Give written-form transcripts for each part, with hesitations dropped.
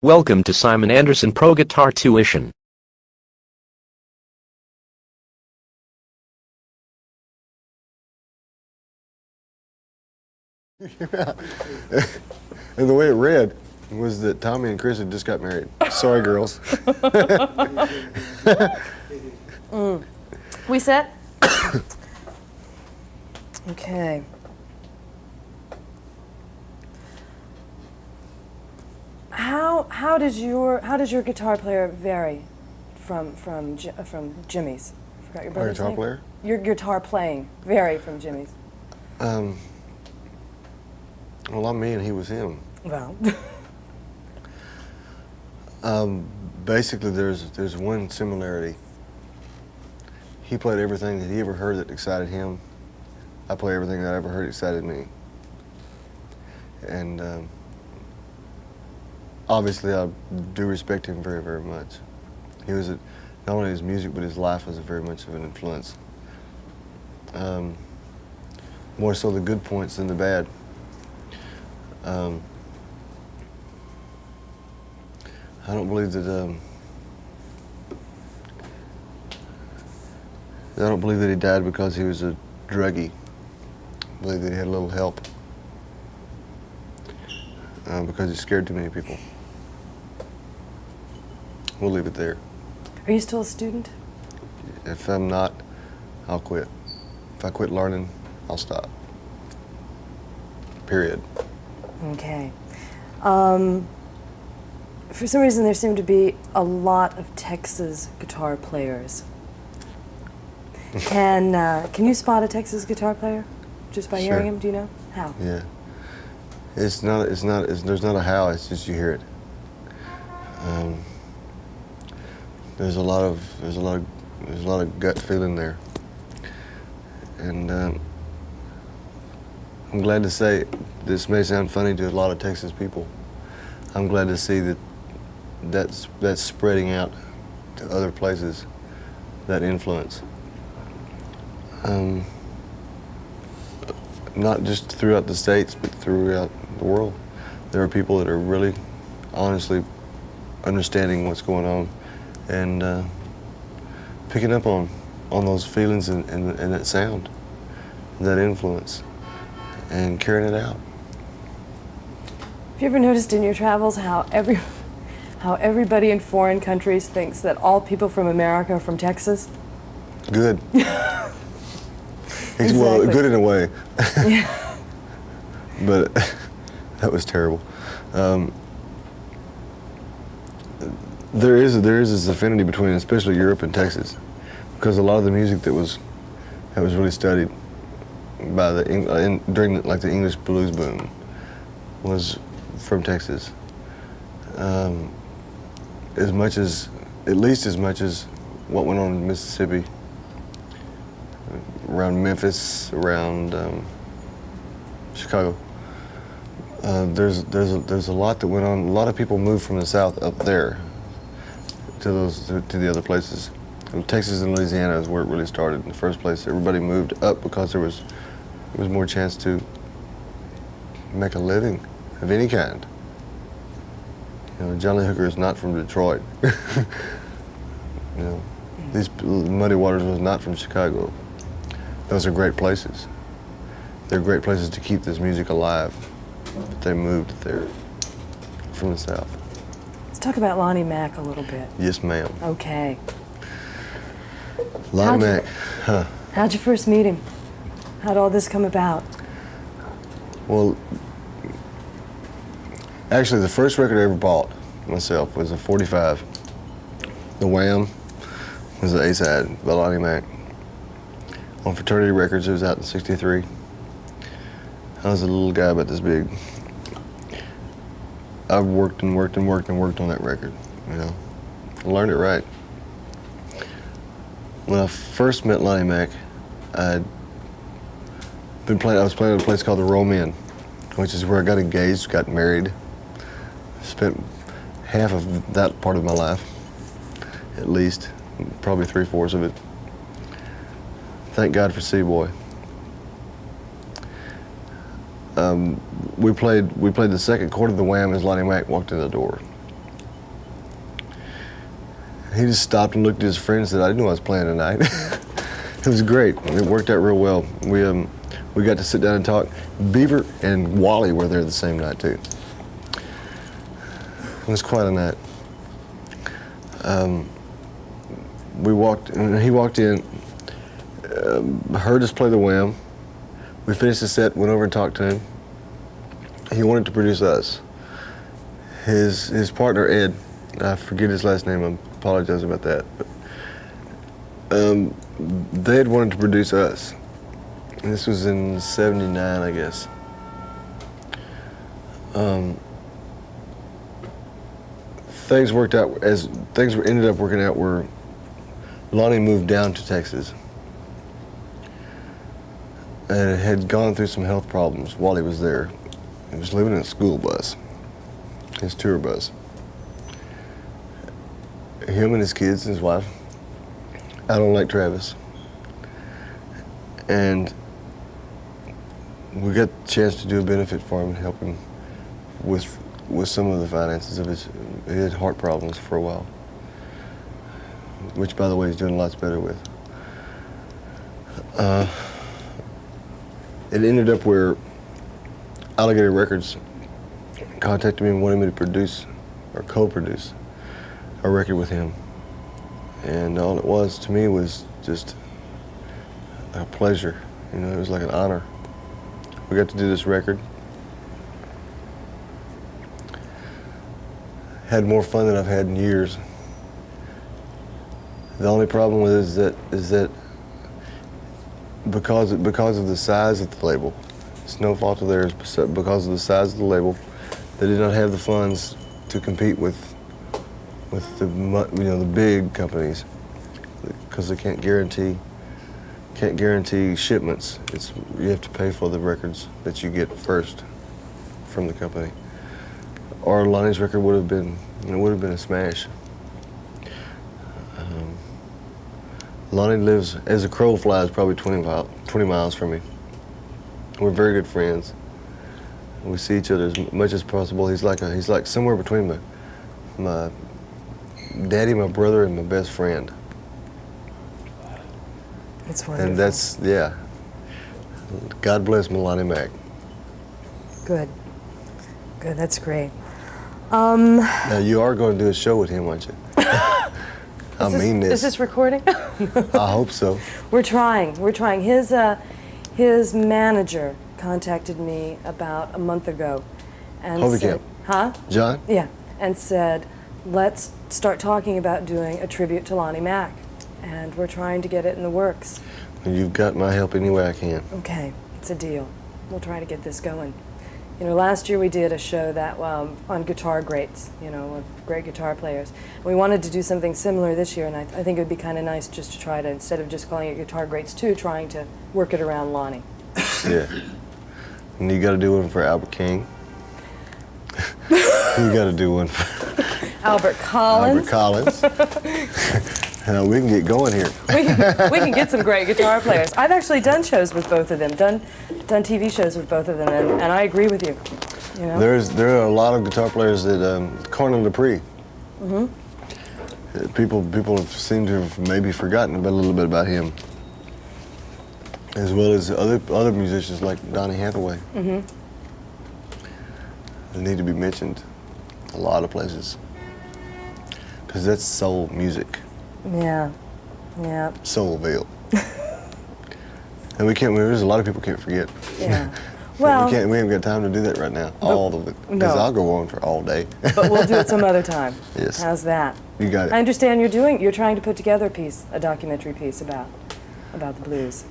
Welcome to Simon Anderson Pro Guitar Tuition. And the way it read was that Tommy and Chris had just got married. Sorry, girls. We set? Okay. How does your guitar player vary from Jimmy's? I forgot your brother's guitar name. player? Your guitar playing vary from Jimmy's. Well, I'm me and he was him. Well. Basically, there's one similarity. He played everything that he ever heard that excited him. I play everything that I ever heard excited me. And obviously, I do respect him very, very much. He was not only his music, but his life was very much of an influence. More so the good points than the bad. I don't believe that. I don't believe that he died because he was a druggie. I believe that he had a little help because he scared too many people. We'll leave it there. Are you still a student? If I'm not, I'll quit. If I quit learning, I'll stop. Period. Okay. For some reason, there seem to be a lot of Texas guitar players. Can you spot a Texas guitar player just by hearing him? Do you know how? Yeah. There's not a how. It's just you hear it. There's a lot of gut feeling there, and I'm glad to say this may sound funny to a lot of Texas people. I'm glad to see that that's spreading out to other places. That influence. Not just throughout the States, but throughout the world. There are people that are really, honestly understanding what's going on and picking up on those feelings and that sound, that influence, and carrying it out. Have you ever noticed in your travels how everybody in foreign countries thinks that all people from America are from Texas? Good. Exactly. Well, good in a way. Yeah. But that was terrible. There is this affinity between, especially Europe and Texas, because a lot of the music that was really studied by during like the English blues boom was from Texas. At least as much as what went on in Mississippi, around Memphis, around Chicago. There's a lot that went on. A lot of people moved from the South up there to the other places. Texas and Louisiana is where it really started in the first place. Everybody moved up because there was more chance to make a living of any kind. You know, Johnny Hooker is not from Detroit. You know, these Muddy Waters was not from Chicago. Those are great places. They're great places to keep this music alive. But they moved there from the South. Let's talk about Lonnie Mack a little bit. Yes, ma'am. Okay. Lonnie Mack. How'd you first meet him? How'd all this come about? Well, actually, the first record I ever bought myself was a 45. The Wham was the A-side by Lonnie Mack. On Fraternity Records, it was out in '63. I was a little guy about this big. I worked on that record, you know. I learned it right. When I first met Lonnie Mack, I was playing at a place called the Roam Inn, which is where I got engaged, got married. Spent half of that part of my life, at least, probably 3/4 of it. Thank God for C-Boy. We played the second chord of the Wham as Lonnie Mack walked in the door. He just stopped and looked at his friend and said, "I didn't know I was playing tonight." It was great. It worked out real well. We got to sit down and talk. Beaver and Wally were there the same night too. It was quite a night. He walked in, heard us play the Wham. We finished the set, went over and talked to him. He wanted to produce us. His partner Ed, I forget his last name, I apologize about that. But, they had wanted to produce us. And this was in '79, I guess. Things worked out as things ended up working out where Lonnie moved down to Texas and had gone through some health problems while he was there. He was living in a school bus, his tour bus. Him and his kids and his wife out on Lake Travis. And we got the chance to do a benefit for him and help him with some of the finances of his. He had heart problems for a while, which, by the way, he's doing lots better with. It ended up where Alligator Records contacted me and wanted me to produce or co-produce a record with him. And all it was to me was just a pleasure. You know, it was like an honor. We got to do this record. Had more fun than I've had in years. The only problem with it is that because of the size of the label, it's no fault of theirs, but because of the size of the label, they did not have the funds to compete with the big companies, because they can't guarantee shipments. You have to pay for the records that you get first from the company. Or Lonnie's record would have been a smash. Lonnie lives, as a crow flies, probably 20 miles from me. We're very good friends. We see each other as much as possible. He's like somewhere between my daddy, my brother, and my best friend. It's wonderful. And that's, yeah. God bless Lonnie Mac. Good. Good, that's great. Now, you are going to do a show with him, aren't you? I mean this. Is this recording? I hope so. We're trying. His manager contacted me about a month ago and Hobie said, Camp. huh? John? Yeah, and said, let's start talking about doing a tribute to Lonnie Mac. And we're trying to get it in the works. You've got my help any way I can. Okay, it's a deal. We'll try to get this going. You know, last year we did a show that on guitar greats, you know, of great guitar players. We wanted to do something similar this year, and I think it would be kind of nice just to try to, instead of just calling it Guitar Greats 2, trying to work it around Lonnie. Yeah. And you got to do one for Albert King. You got to do one for Albert Collins. Albert Collins. We can get going here. we can get some great guitar players. I've actually done shows with both of them, done TV shows with both of them, and I agree with you. You know? There are a lot of guitar players that Cornel Dupree. People seem to have maybe forgotten a little bit about him, as well as other musicians like Donny Hathaway. They need to be mentioned a lot of places, because that's soul music. Yeah, yeah. Soulville. And there's a lot of people can't forget. Yeah. Well, we haven't got time to do that right now. All of it. Because no. I'll go on for all day. But we'll do it some other time. Yes. How's that? You got it. I understand you're trying to put together a documentary piece about the blues.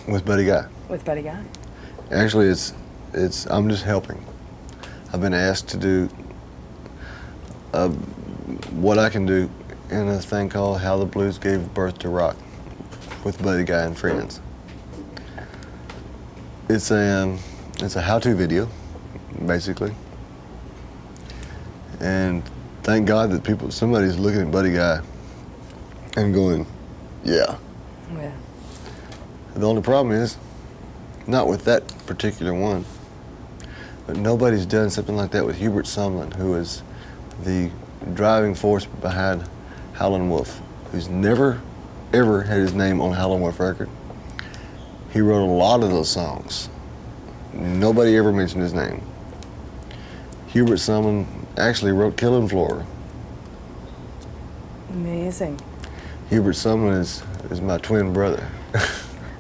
With Buddy Guy. With Buddy Guy. Actually, I'm just helping. I've been asked to do what I can do in a thing called How the Blues Gave Birth to Rock with Buddy Guy and Friends. It's a how-to video, basically. And thank God that somebody's looking at Buddy Guy and going, yeah. Yeah. The only problem is, not with that particular one, but nobody's done something like that with Hubert Sumlin, who is the driving force behind Howlin' Wolf, who's never, ever had his name on a Howlin' Wolf record. He wrote a lot of those songs. Nobody ever mentioned his name. Hubert Sumlin actually wrote Killing Floor. Amazing. Hubert Sumlin is my twin brother.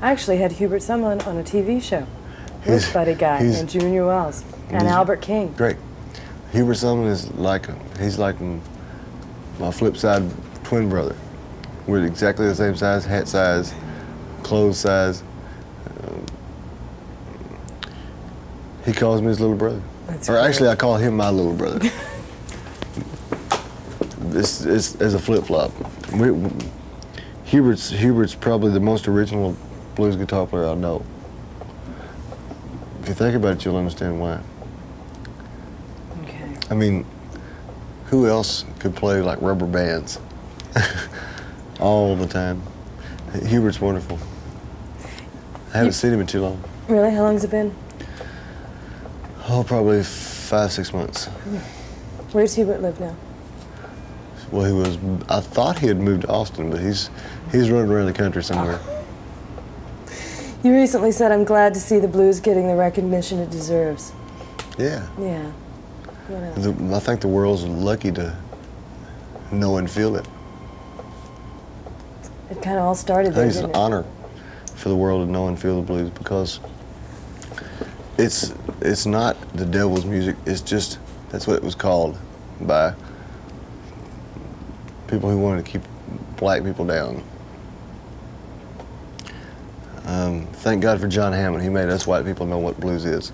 I actually had Hubert Sumlin on a TV show with Buddy Guy and Junior Wells and Albert King. Great. Hubert Sumlin is he's like my flip side twin brother. We're exactly the same size, hat size, clothes size. He calls me his little brother. That's or great. actually, I call him my little brother. This is as a flip flop. Hubert's probably the most original blues guitar player I know. If you think about it, you'll understand why. Okay. I mean, who else could play like rubber bands all the time? Hubert's wonderful. I haven't seen him in too long. Really? How long's it been? Oh, probably 5-6 months. Where's Hubert live now? Well, I thought he had moved to Austin, but he's running around the country somewhere. You recently said, "I'm glad to see the blues getting the recognition it deserves." Yeah. Yeah. What else? I think the world's lucky to know and feel it. It kind of all started I there, think it's didn't an it? honor for the world to know and feel the blues because it's not the devil's music. It's just that's what it was called by people who wanted to keep black people down. Thank God for John Hammond. He made us white people know what blues is.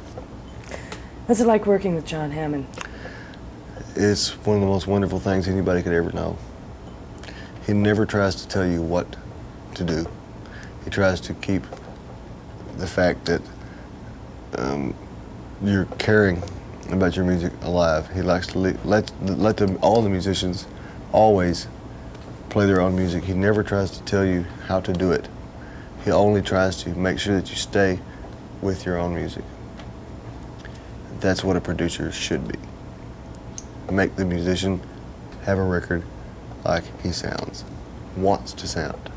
What's it like working with John Hammond? It's one of the most wonderful things anybody could ever know. He never tries to tell you what to do. He tries to keep the fact that you're caring about your music alive. He likes to let all the musicians always play their own music. He never tries to tell you how to do it. He only tries to make sure that you stay with your own music. That's what a producer should be. Make the musician have a record like he sounds, wants to sound.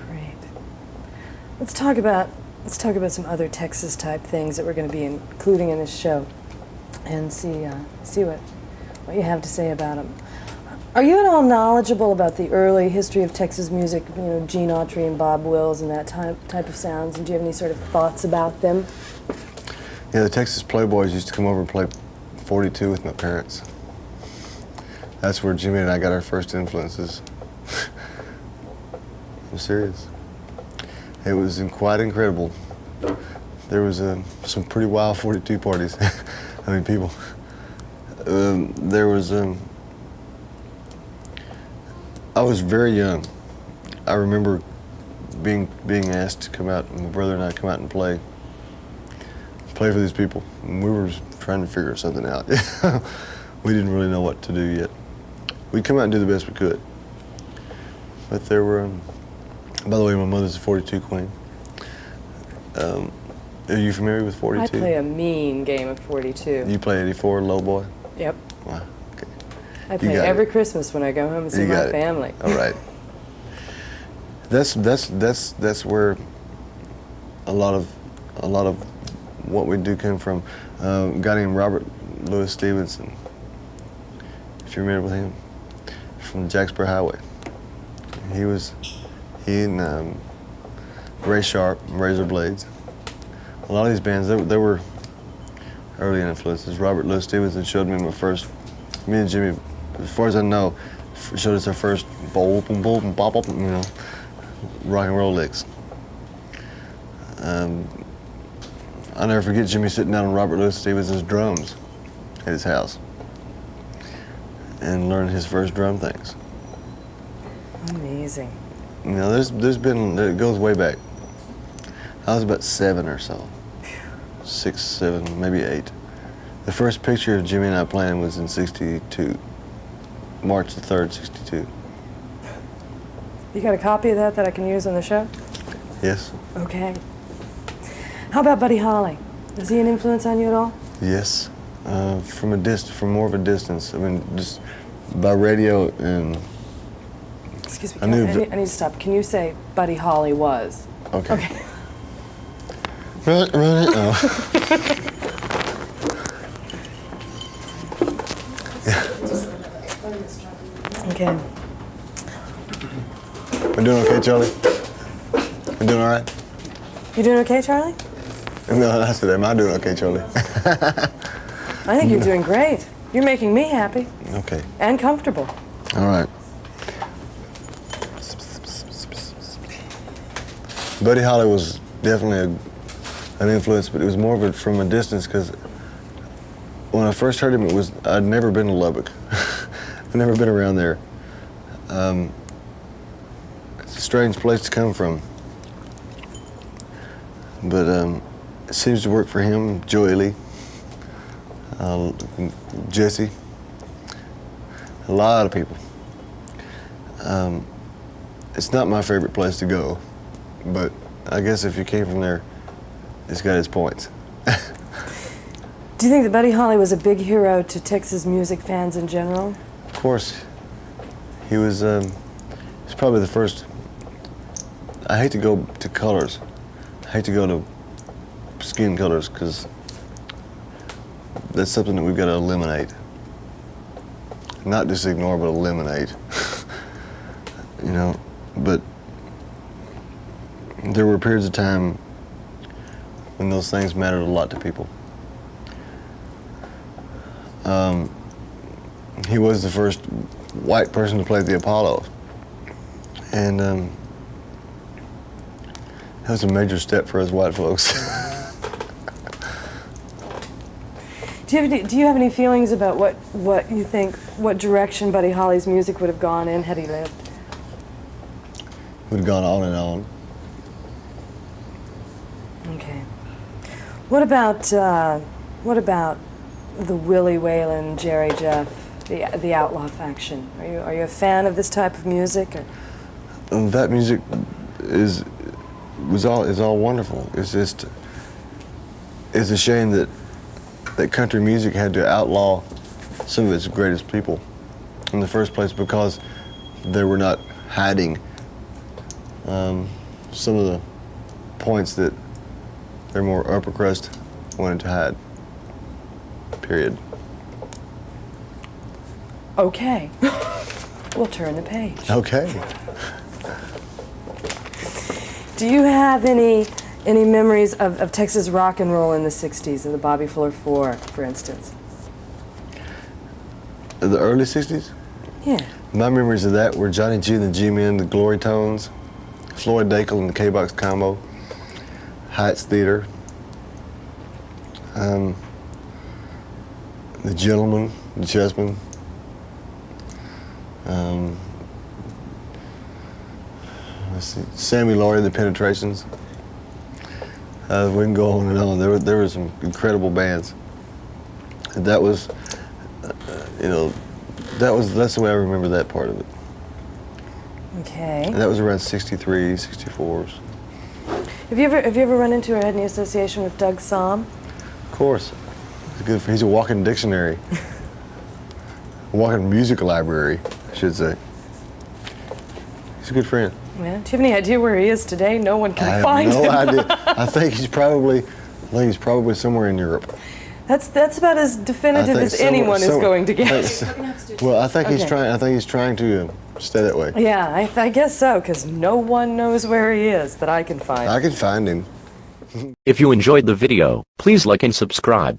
Great. Let's talk about some other Texas type things that we're going to be including in this show, and see what you have to say about them. Are you at all knowledgeable about the early history of Texas music? You know, Gene Autry and Bob Wills and that type of sounds. And do you have any sort of thoughts about them? Yeah, the Texas Playboys used to come over and play 42 with my parents. That's where Jimmy and I got our first influences. I'm serious. It was quite incredible. There was some pretty wild 42 parties. I mean, people. There was. I was very young. I remember being asked to come out, my brother and I come out and play for these people. And we were trying to figure something out. We didn't really know what to do yet. We'd come out and do the best we could. But there were, by the way, my mother's a 42 queen. Are you familiar with 42? I play a mean game of 42. You play 84 low boy? Yep. Wow, okay. I play every Christmas when I go home and see my family. All right. That's where a lot of what we do come from. A guy named Robert Louis Stevenson, if you're familiar with him, from Jacksboro Highway. He and Ray Sharp, Razor Blades. A lot of these bands, they were early influences. Robert Louis Stevenson showed me me and Jimmy, as far as I know, showed us our first boom, boom, boom, bop, bop, rock and roll licks. I'll never forget Jimmy sitting down on Robert Louis Stevenson's drums at his house and learning his first drum things. Amazing. You know, it goes way back. I was about 7 or so. 6, 7, maybe 8. The first picture of Jimmy and I playing was in '62, March the 3rd, '62. You got a copy of that I can use on the show? Yes. Okay. How about Buddy Holly? Is he an influence on you at all? Yes. From more of a distance. I mean, just by radio, and Excuse me, I knew I need to stop. Can you say Buddy Holly was? okay. Okay. Run it. Oh. Okay. I'm doing okay, Charlie? I'm doing all right? You doing okay, Charlie? No, I said, am I doing okay, Charlie? I think you're doing great. You're making me happy Okay. and comfortable. All right. Buddy Holly was definitely an influence, but it was more of it from a distance, because when I first heard him, I'd never been to Lubbock. I've never been around there. It's a strange place to come from, but it seems to work for him. Joey Lee, Jesse, a lot of people. It's not my favorite place to go, but I guess if you came from there, it's got its points. Do you think that Buddy Holly was a big hero to Texas music fans in general? Of course, he was. He's probably the first. I hate to go to colors. I hate to go to skin colors, because that's something that we've got to eliminate. Not just ignore, but eliminate. You know, but there were periods of time when those things mattered a lot to people. He was the first white person to play the Apollo, and that was a major step for us white folks. Do you have any feelings about what you think, what direction Buddy Holly's music would have gone in had he lived? Would have gone on and on. Okay. What about the Willie Whalen, Jerry Jeff, the Outlaw faction? Are you a fan of this type of music? Or? That music is all wonderful. It's just, it's a shame that country music had to outlaw some of its greatest people in the first place, because they were not hiding some of the points that their more upper crust wanted to hide. Period. Okay. We'll turn the page. Okay. Do you have any memories of Texas rock and roll in the 60s, of the Bobby Fuller Four, for instance? The early 60s? Yeah. My memories of that were Johnny G and the G-Men, the Glory Tones, Floyd Dackel and the K-Box Combo, Heights Theater, the Gentlemen, the Chessmen, let's see, Sammy Laurie, the Penetrations. We can go on and on. There were some incredible bands. And that was, that's the way I remember that part of it. Okay. And that was around 63, 64s. Have you ever run into or had any association with Doug Somm? Of course. He's a walking dictionary. A walking music library, I should say. He's a good friend. Yeah. Do you have any idea where he is today? No one can find him. I have no idea. I think he's probably somewhere in Europe. That's about as definitive as anyone is going to get. Well, I think Okay. he's trying to stay that way. Yeah, I guess so, because no one knows where he is that I can find. I can find him. If you enjoyed the video, please like and subscribe.